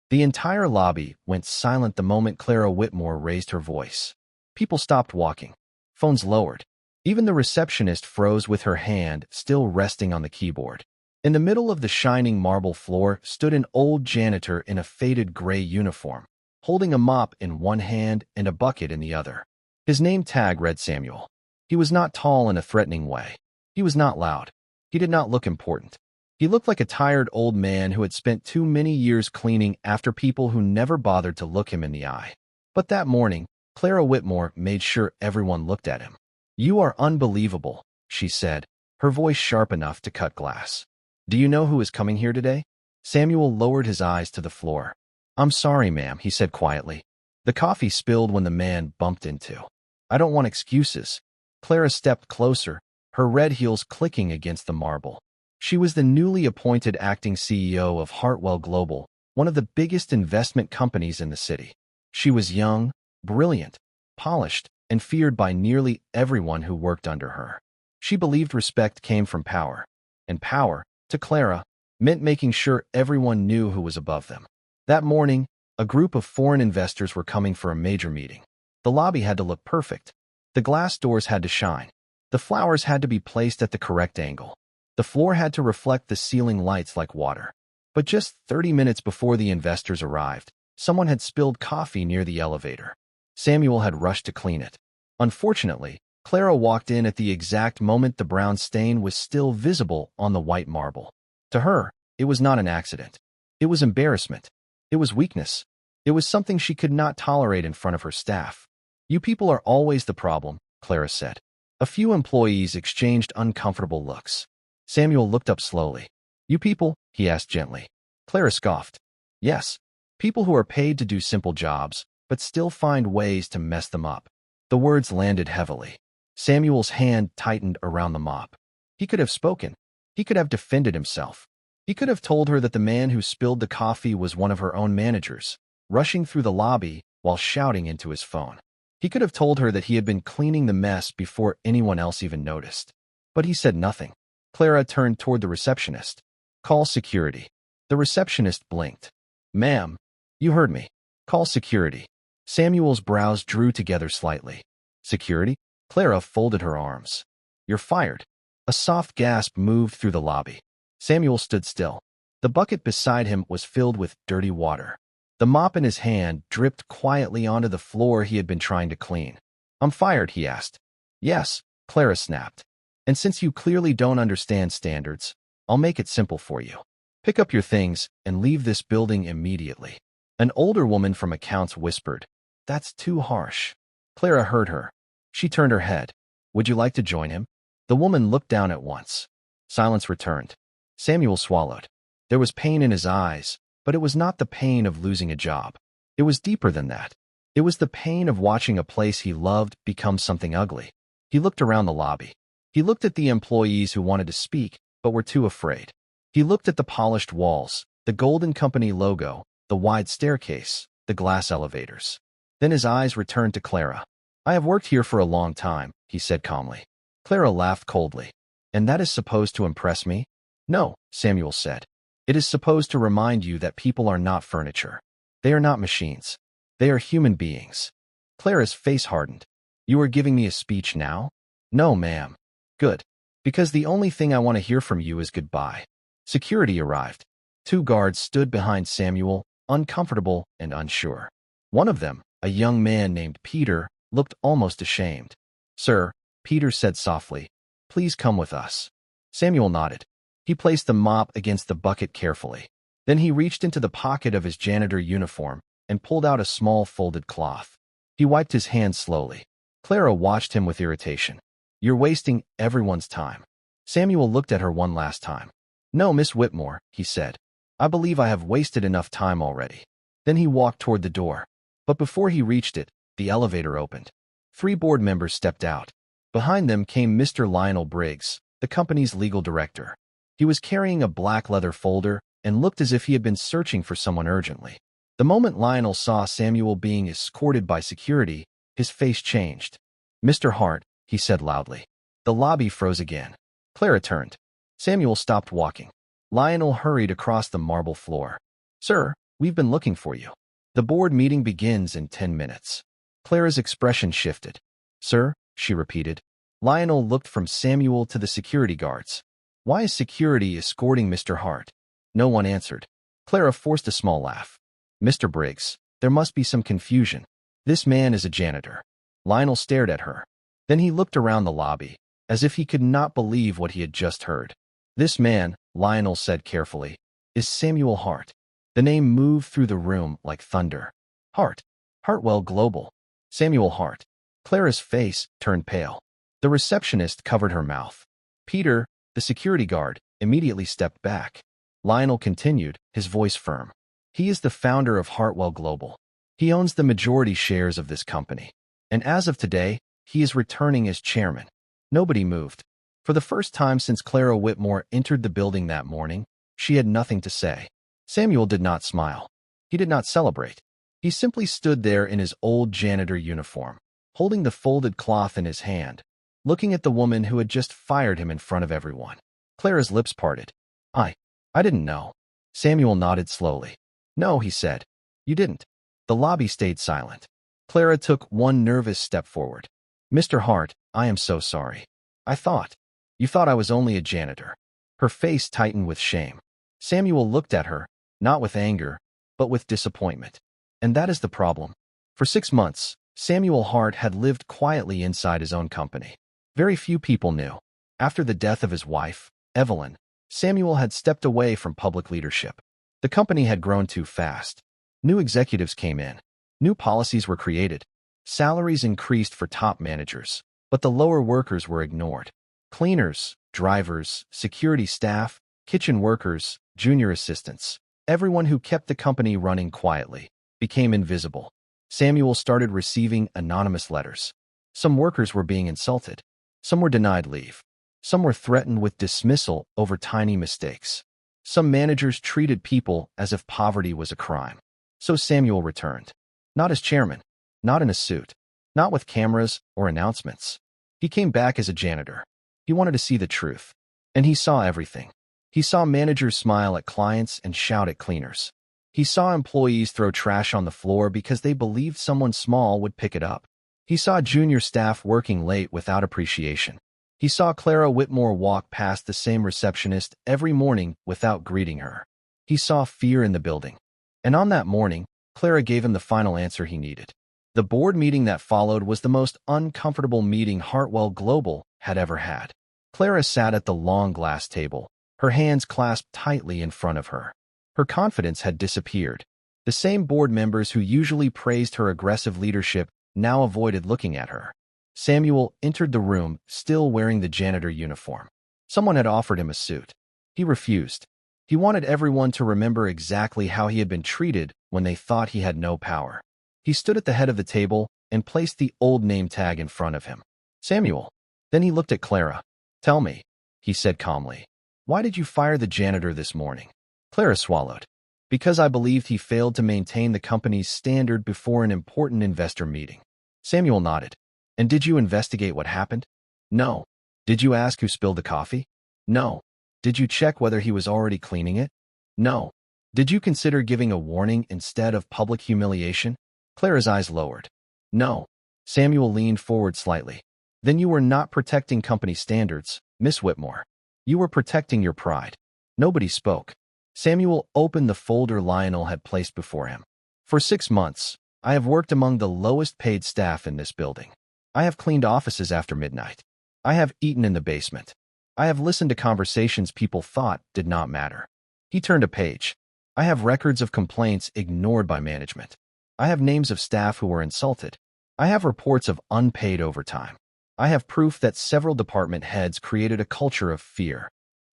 The entire lobby went silent the moment Clara Whitmore raised her voice. People stopped walking. Phones lowered. Even the receptionist froze with her hand still resting on the keyboard. In the middle of the shining marble floor stood an old janitor in a faded gray uniform, holding a mop in one hand and a bucket in the other. His name tag read Samuel. He was not tall in a threatening way. He was not loud. He did not look important. He looked like a tired old man who had spent too many years cleaning after people who never bothered to look him in the eye. But that morning, Clara Whitmore made sure everyone looked at him. "You are unbelievable," she said, her voice sharp enough to cut glass. "Do you know who is coming here today?" Samuel lowered his eyes to the floor. "I'm sorry, ma'am," he said quietly. The coffee spilled when the man bumped into. "I don't want excuses." Clara stepped closer, her red heels clicking against the marble. She was the newly appointed acting CEO of Hartwell Global, one of the biggest investment companies in the city. She was young, brilliant, polished, and feared by nearly everyone who worked under her. She believed respect came from power, and power, to Clara, meant making sure everyone knew who was above them. That morning, a group of foreign investors were coming for a major meeting. The lobby had to look perfect. The glass doors had to shine. The flowers had to be placed at the correct angle. The floor had to reflect the ceiling lights like water. But just 30 minutes before the investors arrived, someone had spilled coffee near the elevator. Samuel had rushed to clean it. Unfortunately, Clara walked in at the exact moment the brown stain was still visible on the white marble. To her, it was not an accident. It was embarrassment. It was weakness. It was something she could not tolerate in front of her staff. "You people are always the problem," Clara said. A few employees exchanged uncomfortable looks. Samuel looked up slowly. "You people?" he asked gently. Clara scoffed. "Yes, people who are paid to do simple jobs, but still find ways to mess them up." The words landed heavily. Samuel's hand tightened around the mop. He could have spoken. He could have defended himself. He could have told her that the man who spilled the coffee was one of her own managers, rushing through the lobby while shouting into his phone. He could have told her that he had been cleaning the mess before anyone else even noticed. But he said nothing. Clara turned toward the receptionist. "Call security." The receptionist blinked. "Ma'am, you heard me. Call security." Samuel's brows drew together slightly. "Security?" Clara folded her arms. "You're fired." A soft gasp moved through the lobby. Samuel stood still. The bucket beside him was filled with dirty water. The mop in his hand dripped quietly onto the floor he had been trying to clean. "I'm fired?" he asked. "Yes," Clara snapped. "And since you clearly don't understand standards, I'll make it simple for you. Pick up your things and leave this building immediately." An older woman from accounts whispered, "That's too harsh." Clara heard her. She turned her head. "Would you like to join him?" The woman looked down at once. Silence returned. Samuel swallowed. There was pain in his eyes, but it was not the pain of losing a job. It was deeper than that. It was the pain of watching a place he loved become something ugly. He looked around the lobby. He looked at the employees who wanted to speak, but were too afraid. He looked at the polished walls, the Golden Company logo, the wide staircase, the glass elevators. Then his eyes returned to Clara. "I have worked here for a long time," he said calmly. Clara laughed coldly. "And that is supposed to impress me?" "No," Samuel said. "It is supposed to remind you that people are not furniture. They are not machines. They are human beings." Clara's face hardened. "You are giving me a speech now?" "No, ma'am." "Good. Because the only thing I want to hear from you is goodbye." Security arrived. Two guards stood behind Samuel, uncomfortable and unsure. One of them, a young man named Peter, looked almost ashamed. "Sir," Peter said softly, "please come with us." Samuel nodded. He placed the mop against the bucket carefully. Then he reached into the pocket of his janitor uniform and pulled out a small folded cloth. He wiped his hands slowly. Clara watched him with irritation. "You're wasting everyone's time." Samuel looked at her one last time. "No, Miss Whitmore," he said. "I believe I have wasted enough time already." Then he walked toward the door. But before he reached it, the elevator opened. 3 board members stepped out. Behind them came Mr. Lionel Briggs, the company's legal director. He was carrying a black leather folder and looked as if he had been searching for someone urgently. The moment Lionel saw Samuel being escorted by security, his face changed. "Mr. Hart," he said loudly. The lobby froze again. Clara turned. Samuel stopped walking. Lionel hurried across the marble floor. "Sir," We've been looking for you. The board meeting begins in 10 minutes. Clara's expression shifted. Sir, she repeated. Lionel looked from Samuel to the security guards. Why is security escorting Mr. Hart? No one answered. Clara forced a small laugh. Mr. Briggs, there must be some confusion. This man is a janitor. Lionel stared at her. Then he looked around the lobby, as if he could not believe what he had just heard. This man, Lionel said carefully, is Samuel Hart. The name moved through the room like thunder. Hart. Hartwell Global. Samuel Hart. Clara's face turned pale. The receptionist covered her mouth. Peter, the security guard, immediately stepped back. Lionel continued, his voice firm. He is the founder of Hartwell Global. He owns the majority shares of this company. And as of today, he is returning as chairman. Nobody moved. For the first time since Clara Whitmore entered the building that morning, she had nothing to say. Samuel did not smile. He did not celebrate. He simply stood there in his old janitor uniform, holding the folded cloth in his hand, looking at the woman who had just fired him in front of everyone. Clara's lips parted. I didn't know. Samuel nodded slowly. No, he said. You didn't. The lobby stayed silent. Clara took one nervous step forward. Mr. Hart, I am so sorry. You thought I was only a janitor. Her face tightened with shame. Samuel looked at her, not with anger, but with disappointment. And that is the problem. For 6 months, Samuel Hart had lived quietly inside his own company. Very few people knew. After the death of his wife, Evelyn, Samuel had stepped away from public leadership. The company had grown too fast. New executives came in. New policies were created. Salaries increased for top managers, but the lower workers were ignored. Cleaners, drivers, security staff, kitchen workers, junior assistants, everyone who kept the company running quietly, became invisible. Samuel started receiving anonymous letters. Some workers were being insulted. Some were denied leave. Some were threatened with dismissal over tiny mistakes. Some managers treated people as if poverty was a crime. So Samuel returned. Not as chairman, not in a suit, not with cameras or announcements. He came back as a janitor. He wanted to see the truth. And he saw everything. He saw managers smile at clients and shout at cleaners. He saw employees throw trash on the floor because they believed someone small would pick it up. He saw junior staff working late without appreciation. He saw Clara Whitmore walk past the same receptionist every morning without greeting her. He saw fear in the building. And on that morning, Clara gave him the final answer he needed. The board meeting that followed was the most uncomfortable meeting Hartwell Global had ever had. Clara sat at the long glass table, her hands clasped tightly in front of her. Her confidence had disappeared. The same board members who usually praised her aggressive leadership now avoided looking at her. Samuel entered the room, still wearing the janitor uniform. Someone had offered him a suit. He refused. He wanted everyone to remember exactly how he had been treated when they thought he had no power. He stood at the head of the table and placed the old name tag in front of him. Samuel. Then he looked at Clara. Tell me, he said calmly. Why did you fire the janitor this morning? Clara swallowed. Because I believed he failed to maintain the company's standard before an important investor meeting. Samuel nodded. And did you investigate what happened? No. Did you ask who spilled the coffee? No. Did you check whether he was already cleaning it? No. Did you consider giving a warning instead of public humiliation? Clara's eyes lowered. No. Samuel leaned forward slightly. Then you were not protecting company standards, Miss Whitmore. You were protecting your pride. Nobody spoke. Samuel opened the folder Lionel had placed before him. For 6 months, I have worked among the lowest paid staff in this building. I have cleaned offices after midnight. I have eaten in the basement. I have listened to conversations people thought did not matter. He turned a page. I have records of complaints ignored by management. I have names of staff who were insulted. I have reports of unpaid overtime. I have proof that several department heads created a culture of fear.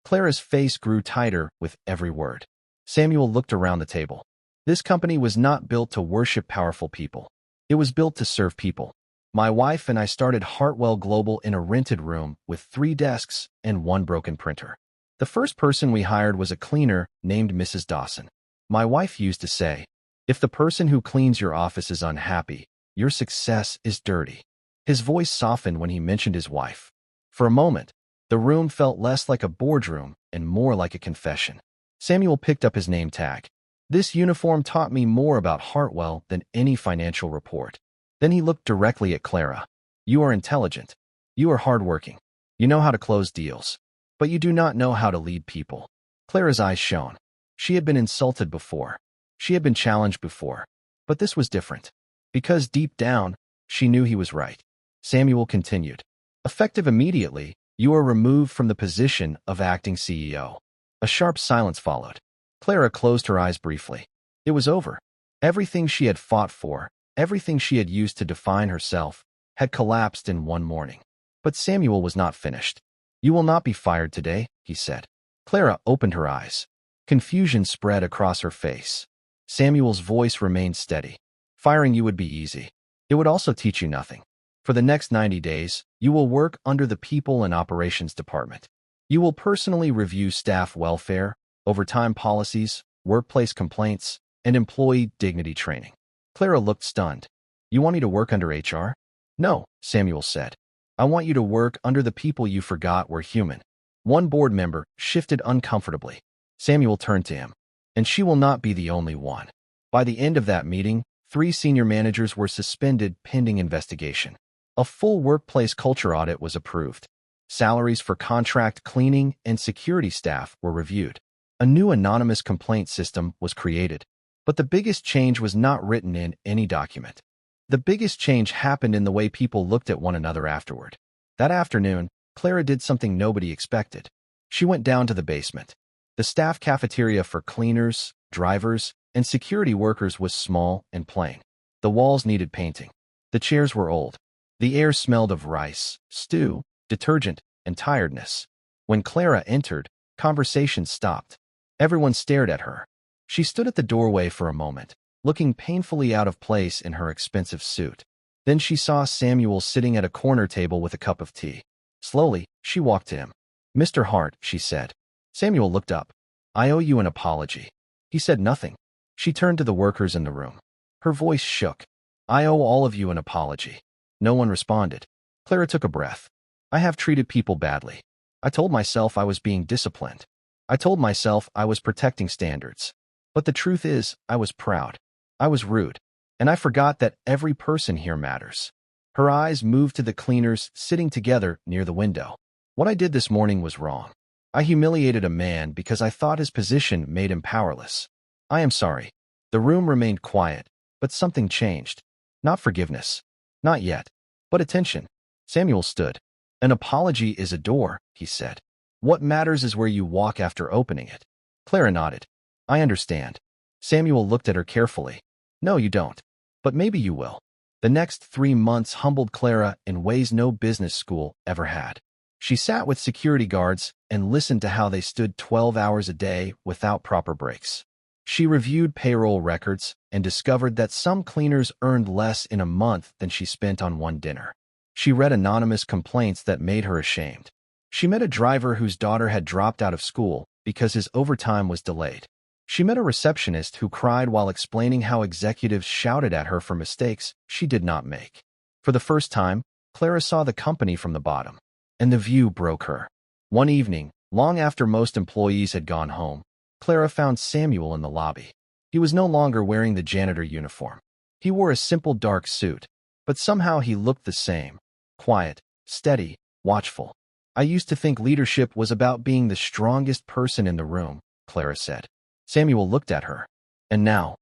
Clara's face grew tighter with every word. Samuel looked around the table. This company was not built to worship powerful people. It was built to serve people. My wife and I started Hartwell Global in a rented room with 3 desks and 1 broken printer. The first person we hired was a cleaner named Mrs. Dawson. My wife used to say, if the person who cleans your office is unhappy, your success is dirty. His voice softened when he mentioned his wife. For a moment, the room felt less like a boardroom and more like a confession. Samuel picked up his name tag. This uniform taught me more about Hartwell than any financial report. Then he looked directly at Clara. You are intelligent. You are hardworking. You know how to close deals. But you do not know how to lead people. Clara's eyes shone. She had been insulted before. She had been challenged before. But this was different. Because deep down, she knew he was right. Samuel continued. Effective immediately, you are removed from the position of acting CEO. A sharp silence followed. Clara closed her eyes briefly. It was over. Everything she had fought for, everything she had used to define herself, had collapsed in one morning. But Samuel was not finished. You will not be fired today, he said. Clara opened her eyes. Confusion spread across her face. Samuel's voice remained steady. Firing you would be easy. It would also teach you nothing. For the next 90 days, you will work under the People and Operations Department. You will personally review staff welfare, overtime policies, workplace complaints, and employee dignity training. Clara looked stunned. You want me to work under HR? No, Samuel said. I want you to work under the people you forgot were human. One board member shifted uncomfortably. Samuel turned to him. And she will not be the only one. By the end of that meeting, 3 senior managers were suspended pending investigation. A full workplace culture audit was approved. Salaries for contract cleaning and security staff were reviewed. A new anonymous complaint system was created. But the biggest change was not written in any document. The biggest change happened in the way people looked at one another afterward. That afternoon, Clara did something nobody expected. She went down to the basement. The staff cafeteria for cleaners, drivers, and security workers was small and plain. The walls needed painting. The chairs were old. The air smelled of rice, stew, detergent, and tiredness. When Clara entered, conversation stopped. Everyone stared at her. She stood at the doorway for a moment, looking painfully out of place in her expensive suit. Then she saw Samuel sitting at a corner table with a cup of tea. Slowly, she walked to him. Mr. Hart, she said. Samuel looked up. I owe you an apology. He said nothing. She turned to the workers in the room. Her voice shook. I owe all of you an apology. No one responded. Clara took a breath. I have treated people badly. I told myself I was being disciplined. I told myself I was protecting standards. But the truth is, I was proud. I was rude. And I forgot that every person here matters. Her eyes moved to the cleaners sitting together near the window. What I did this morning was wrong. I humiliated a man because I thought his position made him powerless. I am sorry. The room remained quiet, but something changed. Not forgiveness. Not yet. But attention. Samuel stood. An apology is a door, he said. What matters is where you walk after opening it. Clara nodded. I understand. Samuel looked at her carefully. No, you don't. But maybe you will. The next 3 months humbled Clara in ways no business school ever had. She sat with security guards and listened to how they stood 12 hours a day without proper breaks. She reviewed payroll records and discovered that some cleaners earned less in a month than she spent on one dinner. She read anonymous complaints that made her ashamed. She met a driver whose daughter had dropped out of school because his overtime was delayed. She met a receptionist who cried while explaining how executives shouted at her for mistakes she did not make. For the first time, Clara saw the company from the bottom, and the view broke her. One evening, long after most employees had gone home, Clara found Samuel in the lobby. He was no longer wearing the janitor uniform. He wore a simple dark suit, but somehow he looked the same, quiet, steady, watchful. I used to think leadership was about being the strongest person in the room, Clara said. Samuel looked at her. And now?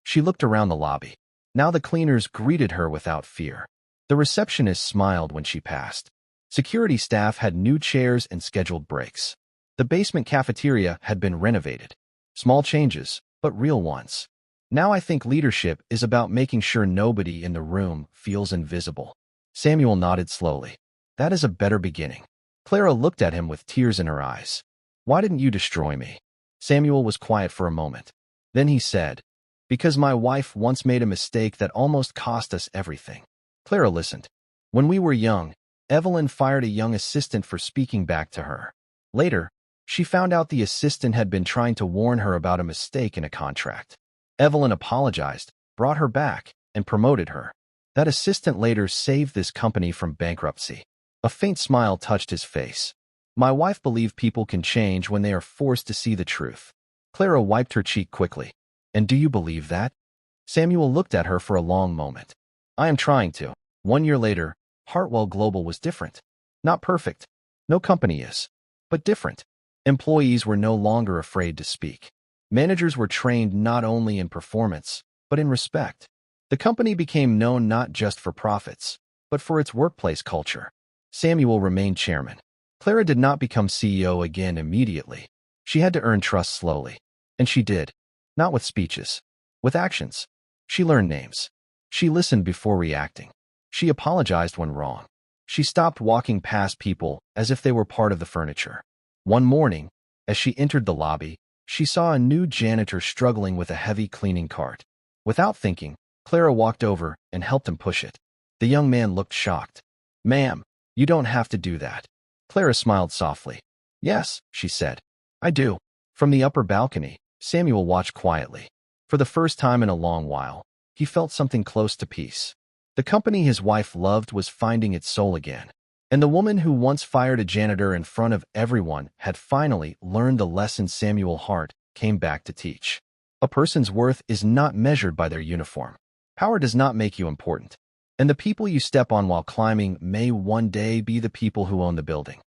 She looked around the lobby. Now the cleaners greeted her without fear. The receptionist smiled when she passed. Security staff had new chairs and scheduled breaks. The basement cafeteria had been renovated. Small changes, but real ones. Now I think leadership is about making sure nobody in the room feels invisible. Samuel nodded slowly. That is a better beginning. Clara looked at him with tears in her eyes. Why didn't you destroy me? Samuel was quiet for a moment. Then he said, because my wife once made a mistake that almost cost us everything. Clara listened. When we were young, Evelyn fired a young assistant for speaking back to her. Later, she found out the assistant had been trying to warn her about a mistake in a contract. Evelyn apologized, brought her back, and promoted her. That assistant later saved this company from bankruptcy. A faint smile touched his face. My wife believed people can change when they are forced to see the truth. Clara wiped her cheek quickly. And do you believe that? Samuel looked at her for a long moment. I am trying to. 1 year later, Hartwell Global was different. Not perfect. No company is. But different. Employees were no longer afraid to speak. Managers were trained not only in performance, but in respect. The company became known not just for profits, but for its workplace culture. Samuel remained chairman. Clara did not become CEO again immediately. She had to earn trust slowly. And she did. Not with speeches. With actions. She learned names. She listened before reacting. She apologized when wrong. She stopped walking past people as if they were part of the furniture. One morning, as she entered the lobby, she saw a new janitor struggling with a heavy cleaning cart. Without thinking, Clara walked over and helped him push it. The young man looked shocked. Ma'am, you don't have to do that. Clara smiled softly. Yes, she said. I do. From the upper balcony, Samuel watched quietly. For the first time in a long while, he felt something close to peace. The company his wife loved was finding its soul again. And the woman who once fired a janitor in front of everyone had finally learned the lesson Samuel Hart came back to teach. A person's worth is not measured by their uniform. Power does not make you important. And the people you step on while climbing may one day be the people who own the building.